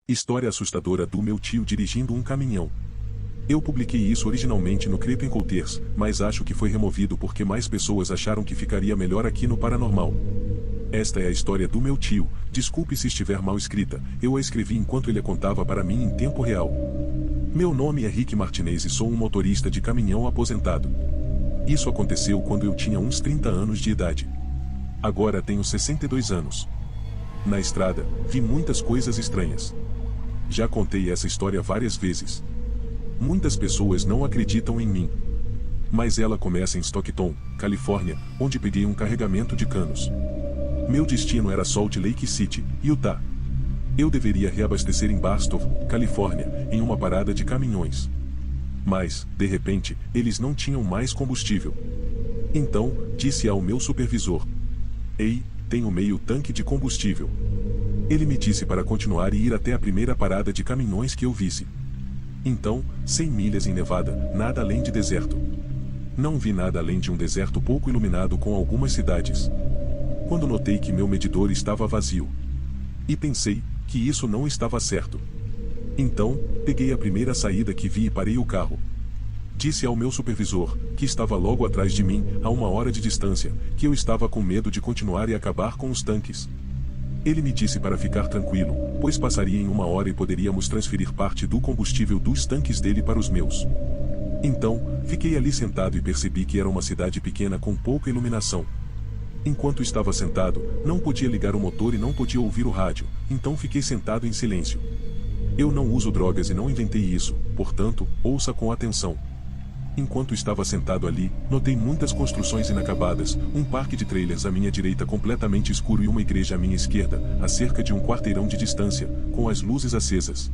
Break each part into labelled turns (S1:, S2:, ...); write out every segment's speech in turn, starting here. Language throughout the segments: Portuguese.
S1: História assustadora do meu tio dirigindo um caminhão. Eu publiquei isso originalmente no Creeping Encounters, mas acho que foi removido porque mais pessoas acharam que ficaria melhor aqui no Paranormal. Esta é a história do meu tio, desculpe se estiver mal escrita, eu a escrevi enquanto ele a contava para mim em tempo real. Meu nome é Rick Martinez e sou um motorista de caminhão aposentado. Isso aconteceu quando eu tinha uns 30 anos de idade. Agora tenho 62 anos. Na estrada, vi muitas coisas estranhas. Já contei essa história várias vezes. Muitas pessoas não acreditam em mim. Mas ela começa em Stockton, Califórnia, onde peguei um carregamento de canos. Meu destino era Salt Lake City, Utah. Eu deveria reabastecer em Barstow, Califórnia, em uma parada de caminhões. Mas, de repente, eles não tinham mais combustível. Então, disse ao meu supervisor: "Ei, tenho meio tanque de combustível." Ele me disse para continuar e ir até a primeira parada de caminhões que eu visse. Então, 100 milhas em Nevada, nada além de deserto. Não vi nada além de um deserto pouco iluminado com algumas cidades. Quando notei que meu medidor estava vazio. E pensei que isso não estava certo. Então, peguei a primeira saída que vi e parei o carro. Disse ao meu supervisor, que estava logo atrás de mim, a 1 hora de distância, que eu estava com medo de continuar e acabar com os tanques. Ele me disse para ficar tranquilo, pois passaria em 1 hora e poderíamos transferir parte do combustível dos tanques dele para os meus. Então, fiquei ali sentado e percebi que era uma cidade pequena com pouca iluminação. Enquanto estava sentado, não podia ligar o motor e não podia ouvir o rádio, então fiquei sentado em silêncio. Eu não uso drogas e não inventei isso, portanto, ouça com atenção. Enquanto estava sentado ali, notei muitas construções inacabadas, um parque de trailers à minha direita completamente escuro e uma igreja à minha esquerda, a cerca de um quarteirão de distância, com as luzes acesas.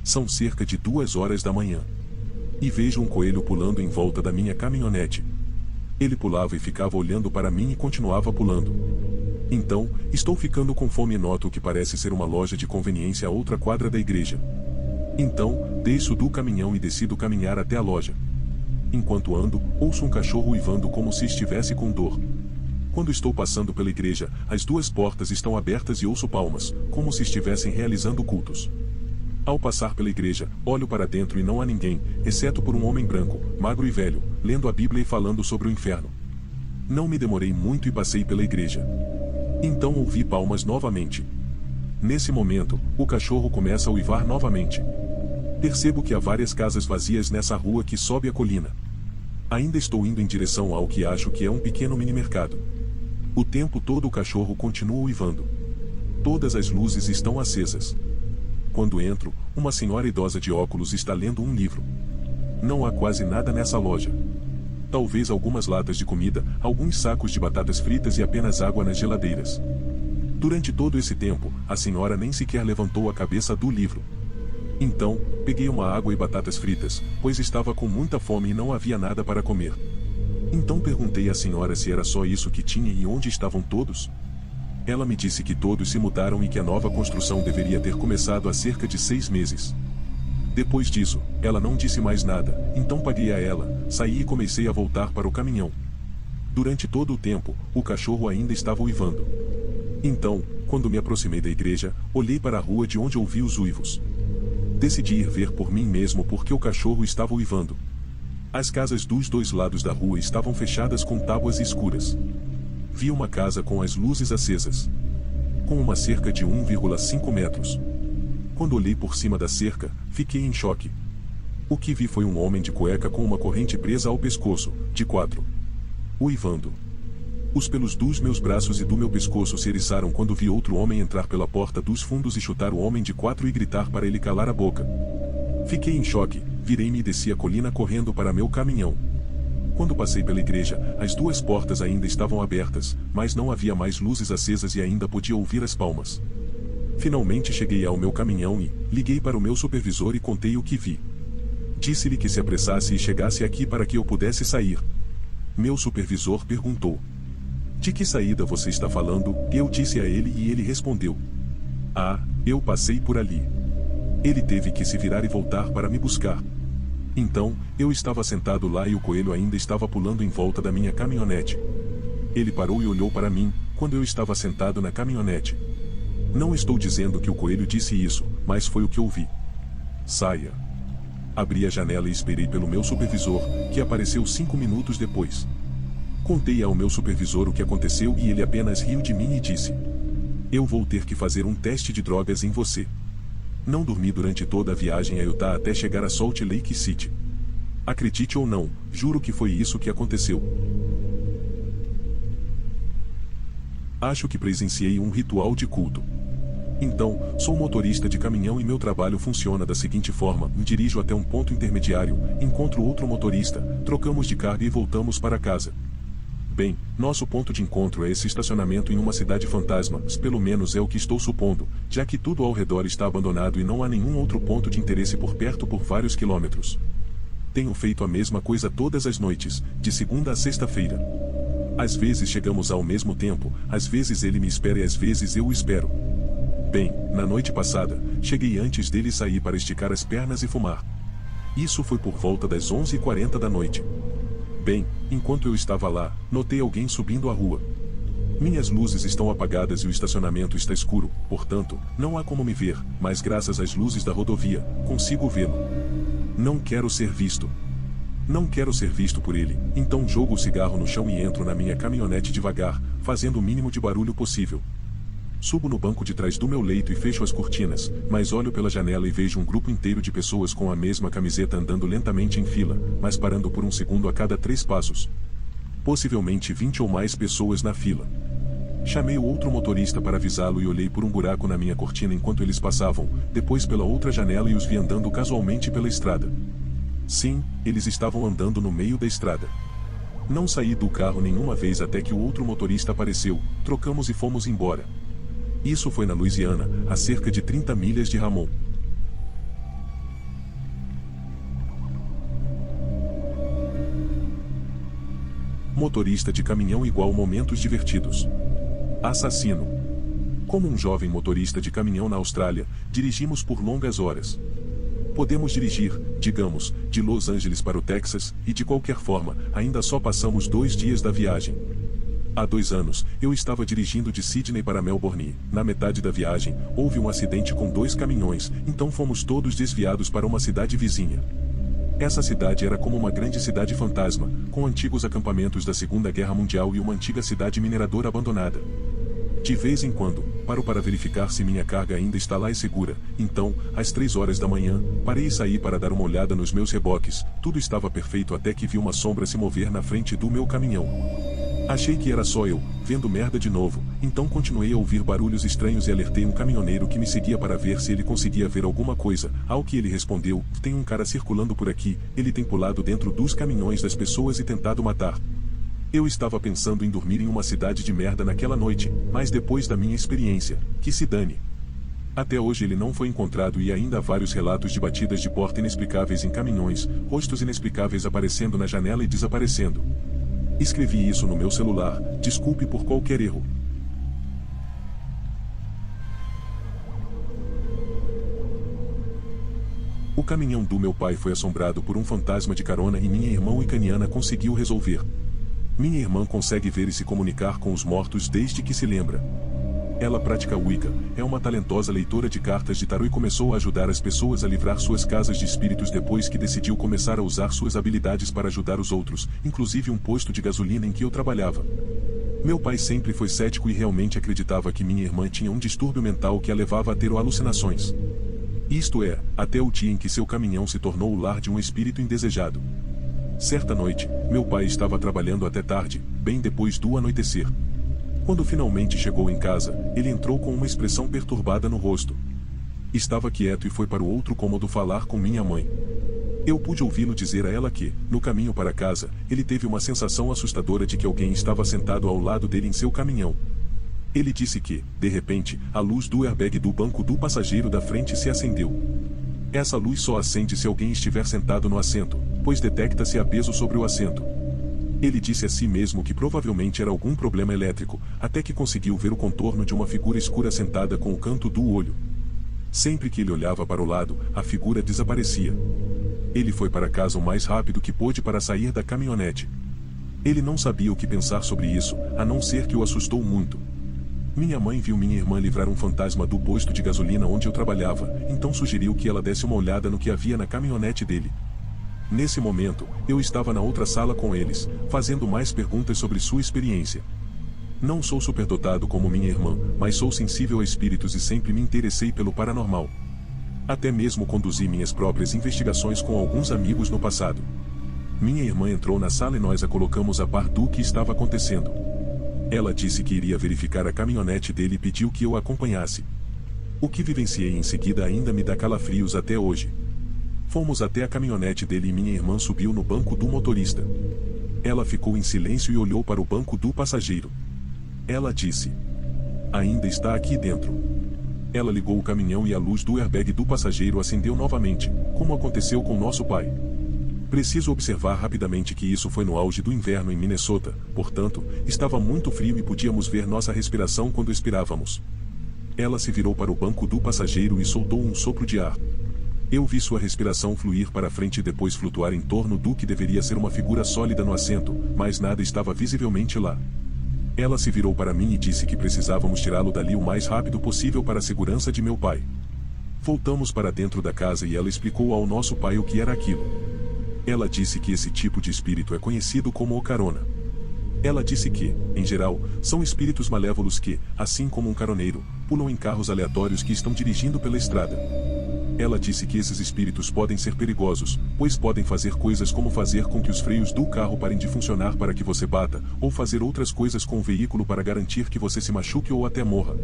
S1: São cerca de 2 horas da manhã. E vejo um coelho pulando em volta da minha caminhonete. Ele pulava e ficava olhando para mim e continuava pulando. Então, estou ficando com fome e noto o que parece ser uma loja de conveniência a outra quadra da igreja. Então, desço do caminhão e decido caminhar até a loja. Enquanto ando, ouço um cachorro uivando como se estivesse com dor. Quando estou passando pela igreja, as 2 portas estão abertas e ouço palmas, como se estivessem realizando cultos. Ao passar pela igreja, olho para dentro e não há ninguém, exceto por um homem branco, magro e velho, lendo a Bíblia e falando sobre o inferno. Não me demorei muito e passei pela igreja. Então ouvi palmas novamente. Nesse momento, o cachorro começa a uivar novamente. Percebo que há várias casas vazias nessa rua que sobe a colina. Ainda estou indo em direção ao que acho que é um pequeno minimercado. O tempo todo o cachorro continua uivando. Todas as luzes estão acesas. Quando entro, uma senhora idosa de óculos está lendo um livro. Não há quase nada nessa loja. Talvez algumas latas de comida, alguns sacos de batatas fritas e apenas água nas geladeiras. Durante todo esse tempo, a senhora nem sequer levantou a cabeça do livro. Então, peguei uma água e batatas fritas, pois estava com muita fome e não havia nada para comer. Então perguntei à senhora se era só isso que tinha e onde estavam todos. Ela me disse que todos se mudaram e que a nova construção deveria ter começado há cerca de 6 meses. Depois disso, ela não disse mais nada, então paguei a ela, saí e comecei a voltar para o caminhão. Durante todo o tempo, o cachorro ainda estava uivando. Então, quando me aproximei da igreja, olhei para a rua de onde ouvi os uivos. Decidi ir ver por mim mesmo porque o cachorro estava uivando. As casas dos 2 lados da rua estavam fechadas com tábuas escuras. Vi uma casa com as luzes acesas. Com uma cerca de 1,5 metros. Quando olhei por cima da cerca, fiquei em choque. O que vi foi um homem de cueca com uma corrente presa ao pescoço, de 4. Uivando. Os pelos dos meus braços e do meu pescoço se eriçaram quando vi outro homem entrar pela porta dos fundos e chutar o homem de 4 e gritar para ele calar a boca. Fiquei em choque, virei-me e desci a colina correndo para meu caminhão. Quando passei pela igreja, as 2 portas ainda estavam abertas, mas não havia mais luzes acesas e ainda podia ouvir as palmas. Finalmente cheguei ao meu caminhão e liguei para o meu supervisor e contei o que vi. Disse-lhe que se apressasse e chegasse aqui para que eu pudesse sair. Meu supervisor perguntou: "De que saída você está falando?" Eu disse a ele e ele respondeu: "Ah, eu passei por ali." Ele teve que se virar e voltar para me buscar. Então, eu estava sentado lá e o coelho ainda estava pulando em volta da minha caminhonete. Ele parou e olhou para mim, quando eu estava sentado na caminhonete. Não estou dizendo que o coelho disse isso, mas foi o que ouvi. Saia. Abri a janela e esperei pelo meu supervisor, que apareceu 5 minutos depois. Contei ao meu supervisor o que aconteceu e ele apenas riu de mim e disse: eu vou ter que fazer um teste de drogas em você. Não dormi durante toda a viagem a Utah até chegar a Salt Lake City. Acredite ou não, juro que foi isso que aconteceu. Acho que presenciei um ritual de culto. Então, sou motorista de caminhão e meu trabalho funciona da seguinte forma: me dirijo até um ponto intermediário, encontro outro motorista, trocamos de carga e voltamos para casa. Bem, nosso ponto de encontro é esse estacionamento em uma cidade fantasma, pelo menos é o que estou supondo, já que tudo ao redor está abandonado e não há nenhum outro ponto de interesse por perto por vários quilômetros. Tenho feito a mesma coisa todas as noites, de segunda a sexta-feira. Às vezes chegamos ao mesmo tempo, às vezes ele me espera e às vezes eu o espero. Bem, na noite passada, cheguei antes dele sair para esticar as pernas e fumar. Isso foi por volta das 11h40 da noite. Bem, enquanto eu estava lá, notei alguém subindo a rua. Minhas luzes estão apagadas e o estacionamento está escuro, portanto, não há como me ver, mas graças às luzes da rodovia, consigo vê-lo. Não quero ser visto. Não quero ser visto por ele, então jogo o cigarro no chão e entro na minha caminhonete devagar, fazendo o mínimo de barulho possível. Subo no banco de trás do meu leito e fecho as cortinas, mas olho pela janela e vejo um grupo inteiro de pessoas com a mesma camiseta andando lentamente em fila, mas parando por um segundo a cada 3 passos. Possivelmente 20 ou mais pessoas na fila. Chamei o outro motorista para avisá-lo e olhei por um buraco na minha cortina enquanto eles passavam, depois pela outra janela e os vi andando casualmente pela estrada. Sim, eles estavam andando no meio da estrada. Não saí do carro nenhuma vez até que o outro motorista apareceu, trocamos e fomos embora. Isso foi na Louisiana, a cerca de 30 milhas de Ramon. Motorista de caminhão igual momentos divertidos. Assassino. Como um jovem motorista de caminhão na Austrália, dirigimos por longas horas. Podemos dirigir, digamos, de Los Angeles para o Texas, e de qualquer forma, ainda só passamos 2 dias da viagem. Há 2 anos, eu estava dirigindo de Sydney para Melbourne. Na metade da viagem, houve um acidente com 2 caminhões, então fomos todos desviados para uma cidade vizinha. Essa cidade era como uma grande cidade fantasma, com antigos acampamentos da Segunda Guerra Mundial e uma antiga cidade mineradora abandonada. De vez em quando, paro para verificar se minha carga ainda está lá e segura, então, às 3 horas da manhã, parei e saí para dar uma olhada nos meus reboques. Tudo estava perfeito até que vi uma sombra se mover na frente do meu caminhão. Achei que era só eu, vendo merda de novo, então continuei a ouvir barulhos estranhos e alertei um caminhoneiro que me seguia para ver se ele conseguia ver alguma coisa, ao que ele respondeu: tem um cara circulando por aqui, ele tem pulado dentro dos caminhões das pessoas e tentado matar. Eu estava pensando em dormir em uma cidade de merda naquela noite, mas depois da minha experiência, que se dane. Até hoje ele não foi encontrado e ainda há vários relatos de batidas de porta inexplicáveis em caminhões, rostos inexplicáveis aparecendo na janela e desaparecendo. Escrevi isso no meu celular, desculpe por qualquer erro. O caminhão do meu pai foi assombrado por um fantasma de carona e minha irmã ucraniana conseguiu resolver. Minha irmã consegue ver e se comunicar com os mortos desde que se lembra. Ela pratica Wicca, é uma talentosa leitora de cartas de tarô e começou a ajudar as pessoas a livrar suas casas de espíritos depois que decidiu começar a usar suas habilidades para ajudar os outros, inclusive um posto de gasolina em que eu trabalhava. Meu pai sempre foi cético e realmente acreditava que minha irmã tinha um distúrbio mental que a levava a ter alucinações. Isto é, até o dia em que seu caminhão se tornou o lar de um espírito indesejado. Certa noite, meu pai estava trabalhando até tarde, bem depois do anoitecer. Quando finalmente chegou em casa, ele entrou com uma expressão perturbada no rosto. Estava quieto e foi para o outro cômodo falar com minha mãe. Eu pude ouvi-lo dizer a ela que, no caminho para casa, ele teve uma sensação assustadora de que alguém estava sentado ao lado dele em seu caminhão. Ele disse que, de repente, a luz do airbag do banco do passageiro da frente se acendeu. Essa luz só acende se alguém estiver sentado no assento, pois detecta se há peso sobre o assento. Ele disse a si mesmo que provavelmente era algum problema elétrico, até que conseguiu ver o contorno de uma figura escura sentada com o canto do olho. Sempre que ele olhava para o lado, a figura desaparecia. Ele foi para casa o mais rápido que pôde para sair da caminhonete. Ele não sabia o que pensar sobre isso, a não ser que o assustou muito. Minha mãe viu minha irmã livrar um fantasma do posto de gasolina onde eu trabalhava, então sugeriu que ela desse uma olhada no que havia na caminhonete dele. Nesse momento, eu estava na outra sala com eles, fazendo mais perguntas sobre sua experiência. Não sou superdotado como minha irmã, mas sou sensível a espíritos e sempre me interessei pelo paranormal. Até mesmo conduzi minhas próprias investigações com alguns amigos no passado. Minha irmã entrou na sala e nós a colocamos a par do que estava acontecendo. Ela disse que iria verificar a caminhonete dele e pediu que eu a acompanhasse. O que vivenciei em seguida ainda me dá calafrios até hoje. Fomos até a caminhonete dele e minha irmã subiu no banco do motorista. Ela ficou em silêncio e olhou para o banco do passageiro. Ela disse: "Ainda está aqui dentro." Ela ligou o caminhão e a luz do airbag do passageiro acendeu novamente, como aconteceu com nosso pai. Preciso observar rapidamente que isso foi no auge do inverno em Minnesota, portanto, estava muito frio e podíamos ver nossa respiração quando expirávamos. Ela se virou para o banco do passageiro e soltou um sopro de ar. Eu vi sua respiração fluir para frente e depois flutuar em torno do que deveria ser uma figura sólida no assento, mas nada estava visivelmente lá. Ela se virou para mim e disse que precisávamos tirá-lo dali o mais rápido possível para a segurança de meu pai. Voltamos para dentro da casa e ela explicou ao nosso pai o que era aquilo. Ela disse que esse tipo de espírito é conhecido como ocarona. Ela disse que, em geral, são espíritos malévolos que, assim como um caroneiro, pulam em carros aleatórios que estão dirigindo pela estrada. Ela disse que esses espíritos podem ser perigosos, pois podem fazer coisas como fazer com que os freios do carro parem de funcionar para que você bata, ou fazer outras coisas com o veículo para garantir que você se machuque ou até morra.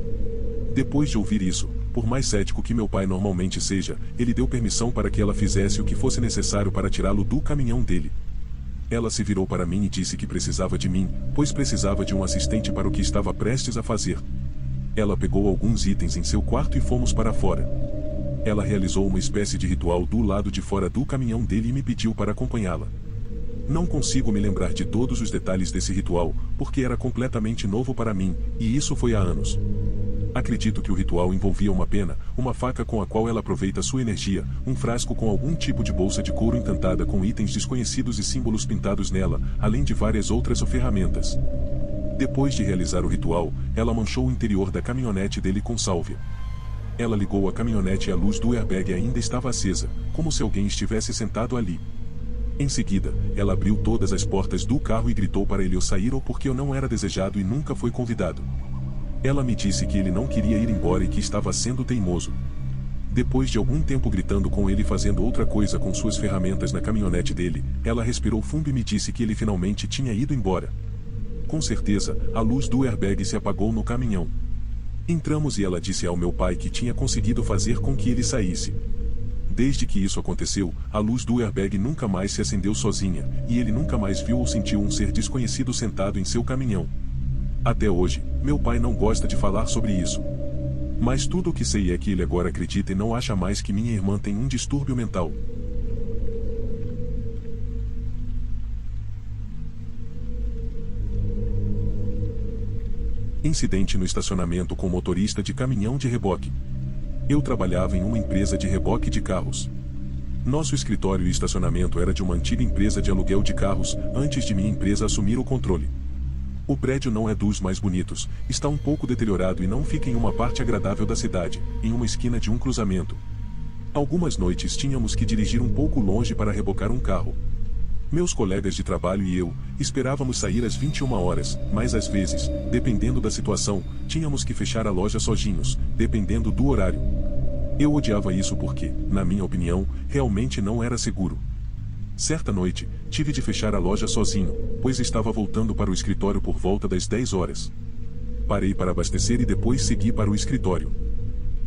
S1: Depois de ouvir isso, por mais cético que meu pai normalmente seja, ele deu permissão para que ela fizesse o que fosse necessário para tirá-lo do caminhão dele. Ela se virou para mim e disse que precisava de mim, pois precisava de um assistente para o que estava prestes a fazer. Ela pegou alguns itens em seu quarto e fomos para fora. Ela realizou uma espécie de ritual do lado de fora do caminhão dele e me pediu para acompanhá-la. Não consigo me lembrar de todos os detalhes desse ritual, porque era completamente novo para mim, e isso foi há anos. Acredito que o ritual envolvia uma pena, uma faca com a qual ela aproveita sua energia, um frasco com algum tipo de bolsa de couro encantada com itens desconhecidos e símbolos pintados nela, além de várias outras ferramentas. Depois de realizar o ritual, ela manchou o interior da caminhonete dele com sálvia. Ela ligou a caminhonete e a luz do airbag ainda estava acesa, como se alguém estivesse sentado ali. Em seguida, ela abriu todas as portas do carro e gritou para ele sair ou porque eu não era desejado e nunca foi convidado. Ela me disse que ele não queria ir embora e que estava sendo teimoso. Depois de algum tempo gritando com ele fazendo outra coisa com suas ferramentas na caminhonete dele, ela respirou fundo e me disse que ele finalmente tinha ido embora. Com certeza, a luz do airbag se apagou no caminhão. Entramos e ela disse ao meu pai que tinha conseguido fazer com que ele saísse. Desde que isso aconteceu, a luz do airbag nunca mais se acendeu sozinha, e ele nunca mais viu ou sentiu um ser desconhecido sentado em seu caminhão. Até hoje, meu pai não gosta de falar sobre isso. Mas tudo o que sei é que ele agora acredita e não acha mais que minha irmã tem um distúrbio mental. Incidente no estacionamento com motorista de caminhão de reboque. Eu trabalhava em uma empresa de reboque de carros. Nosso escritório e estacionamento era de uma antiga empresa de aluguel de carros, antes de minha empresa assumir o controle. O prédio não é dos mais bonitos, está um pouco deteriorado e não fica em uma parte agradável da cidade, em uma esquina de um cruzamento. Algumas noites tínhamos que dirigir um pouco longe para rebocar um carro. Meus colegas de trabalho e eu, esperávamos sair às 21 horas, mas às vezes, dependendo da situação, tínhamos que fechar a loja sozinhos, dependendo do horário. Eu odiava isso porque, na minha opinião, realmente não era seguro. Certa noite, tive de fechar a loja sozinho, pois estava voltando para o escritório por volta das 10 horas. Parei para abastecer e depois segui para o escritório.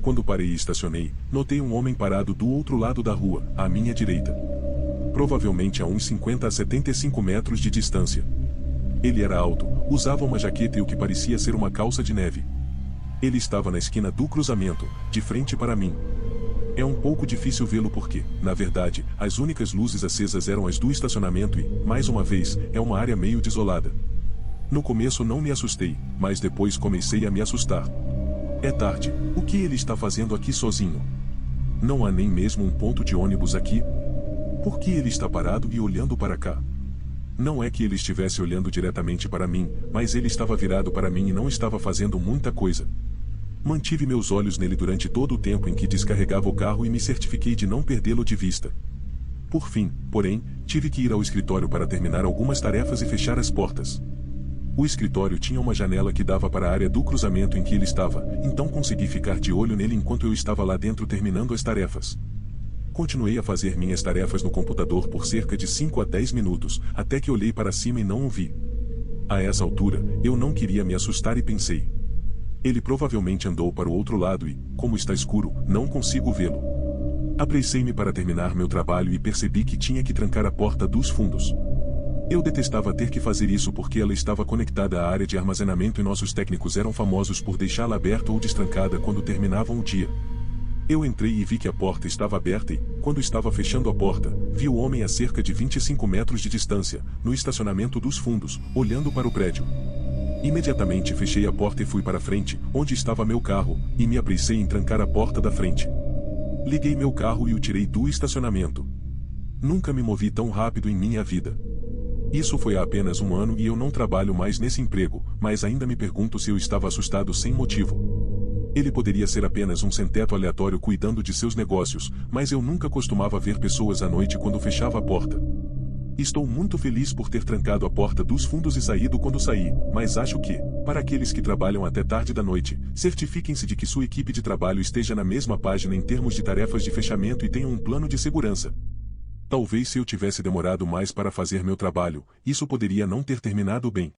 S1: Quando parei e estacionei, notei um homem parado do outro lado da rua, à minha direita. Provavelmente a uns 50 a 75 metros de distância. Ele era alto, usava uma jaqueta e o que parecia ser uma calça de neve. Ele estava na esquina do cruzamento, de frente para mim. É um pouco difícil vê-lo porque, na verdade, as únicas luzes acesas eram as do estacionamento e, mais uma vez, é uma área meio desolada. No começo não me assustei, mas depois comecei a me assustar. É tarde, o que ele está fazendo aqui sozinho? Não há nem mesmo um ponto de ônibus aqui? Por que ele está parado e olhando para cá? Não é que ele estivesse olhando diretamente para mim, mas ele estava virado para mim e não estava fazendo muita coisa. Mantive meus olhos nele durante todo o tempo em que descarregava o carro e me certifiquei de não perdê-lo de vista. Por fim, porém, tive que ir ao escritório para terminar algumas tarefas e fechar as portas. O escritório tinha uma janela que dava para a área do cruzamento em que ele estava, então consegui ficar de olho nele enquanto eu estava lá dentro terminando as tarefas. Continuei a fazer minhas tarefas no computador por cerca de 5 a 10 minutos, até que olhei para cima e não o vi. A essa altura, eu não queria me assustar e pensei: ele provavelmente andou para o outro lado e, como está escuro, não consigo vê-lo. Apressei-me para terminar meu trabalho e percebi que tinha que trancar a porta dos fundos. Eu detestava ter que fazer isso porque ela estava conectada à área de armazenamento e nossos técnicos eram famosos por deixá-la aberta ou destrancada quando terminavam o dia. Eu entrei e vi que a porta estava aberta e, quando estava fechando a porta, vi o homem a cerca de 25 metros de distância, no estacionamento dos fundos, olhando para o prédio. Imediatamente fechei a porta e fui para frente, onde estava meu carro, e me apressei em trancar a porta da frente. Liguei meu carro e o tirei do estacionamento. Nunca me movi tão rápido em minha vida. Isso foi há apenas um ano e eu não trabalho mais nesse emprego, mas ainda me pergunto se eu estava assustado sem motivo. Ele poderia ser apenas um sem-teto aleatório cuidando de seus negócios, mas eu nunca costumava ver pessoas à noite quando fechava a porta. Estou muito feliz por ter trancado a porta dos fundos e saído quando saí, mas acho que, para aqueles que trabalham até tarde da noite, certifiquem-se de que sua equipe de trabalho esteja na mesma página em termos de tarefas de fechamento e tenham um plano de segurança. Talvez se eu tivesse demorado mais para fazer meu trabalho, isso poderia não ter terminado bem.